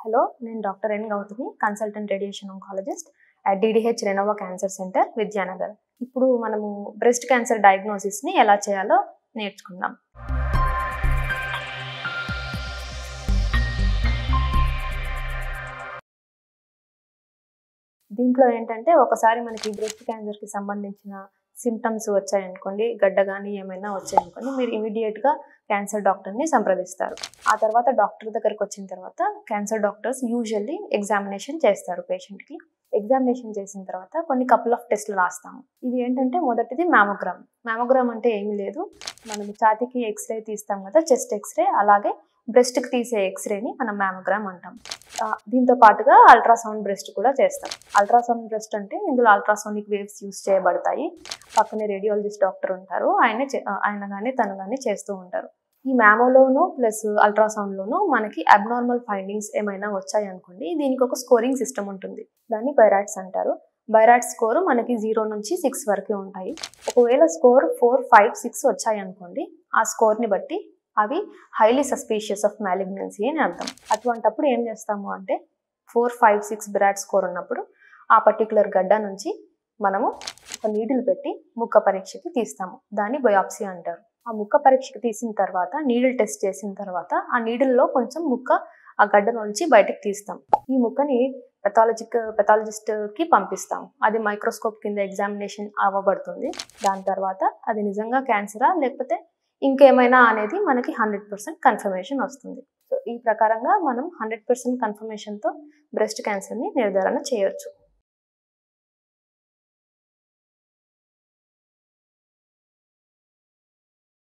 Hello, నేను doctor N Gautami, consultant radiation oncologist at DDH Renova cancer centre, Vidyanagar. ఇప్పుడు మనము breast cancer డయాగ్నోసిస్ని ఎలా చేయాలో నేర్చుకుందాం. దీంట్లో ఏంటంటే ఒకసారి మనకి బ్రెస్ట్ క్యాన్సర్కి సంబంధించిన సిమ్టమ్స్ వచ్చాయనుకోండి, గడ్డ కానీ ఏమైనా వచ్చాయనుకోండి, మీరు ఇమీడియట్గా క్యాన్సర్ డాక్టర్ని సంప్రదిస్తారు. ఆ తర్వాత డాక్టర్ దగ్గరికి వచ్చిన తర్వాత క్యాన్సర్ డాక్టర్స్ యూజువల్లీ ఎగ్జామినేషన్ చేస్తారు పేషెంట్కి. ఎగ్జామినేషన్ చేసిన తర్వాత కొన్ని కపుల్ ఆఫ్ టెస్ట్లు రాస్తాము. ఇది ఏంటంటే మొదటిది మ్యామోగ్రామ్. మ్యామోగ్రామ్ అంటే ఏమీ లేదు, మనం ఛాతీకి ఎక్స్రే తీస్తాం కదా, చెస్ట్ ఎక్స్రే, అలాగే బ్రెస్ట్కి తీసే ఎక్స్రేని మనం మ్యామోగ్రామ్ అంటాం. దీంతో పాటుగా అల్ట్రాసౌండ్ బ్రెస్ట్ కూడా చేస్తాం. అల్ట్రాసౌండ్ బ్రెస్ట్ అంటే ఇందులో అల్ట్రాసోనిక్ వేవ్స్ యూస్ చేయబడతాయి. పక్కనే రేడియాలజిస్ట్ డాక్టర్ ఉంటారు, ఆయన కానీ తను కానీ చేస్తూ ఉంటారు. ఈ మ్యామోలోను ప్లస్ అల్ట్రాసౌండ్లోను మనకి అబ్నార్మల్ ఫైండింగ్స్ ఏమైనా వచ్చాయనుకోండి, దీనికి ఒక స్కోరింగ్ సిస్టమ్ ఉంటుంది. దాన్ని బైరాట్స్ అంటారు. బైరాట్ స్కోర్ మనకి 0 నుంచి 6 వరకు ఉంటాయి. ఒకవేళ స్కోర్ 4, 5, 6 వచ్చాయనుకోండి, ఆ స్కోర్ని బట్టి అవి హైలీ సస్పీషియస్ ఆఫ్ మ్యాలిగ్నెన్సీ అని అర్థం. అటువంటప్పుడు ఏం చేస్తాము అంటే 4, 5, 6 బిరాట్ స్కోర్ ఉన్నప్పుడు ఆ పర్టికులర్ గడ్డ నుంచి మనము ఒక నీడిల్ పెట్టి ముక్క పరీక్షకి తీస్తాము. దాన్ని బయాప్సీ అంటారు. ఆ ముక్క పరీక్షకి తీసిన తర్వాత నీడిల్ టెస్ట్ చేసిన తర్వాత ఆ నీడిల్లో కొంచెం ముక్క ఆ గడ్డ నుంచి బయటకు తీస్తాం. ఈ ముక్కని పెథాలజిస్ట్కి పంపిస్తాం. అది మైక్రోస్కోప్ కింద ఎగ్జామినేషన్ అవ్వబడుతుంది. దాని తర్వాత అది నిజంగా క్యాన్సరా లేకపోతే ఇంకేమైనా అనేది మనకి 100% కన్ఫర్మేషన్ వస్తుంది. సో ఈ ప్రకారంగా మనం 100% కన్ఫర్మేషన్తో బ్రెస్ట్ క్యాన్సర్ని నిర్ధారణ చేయొచ్చు.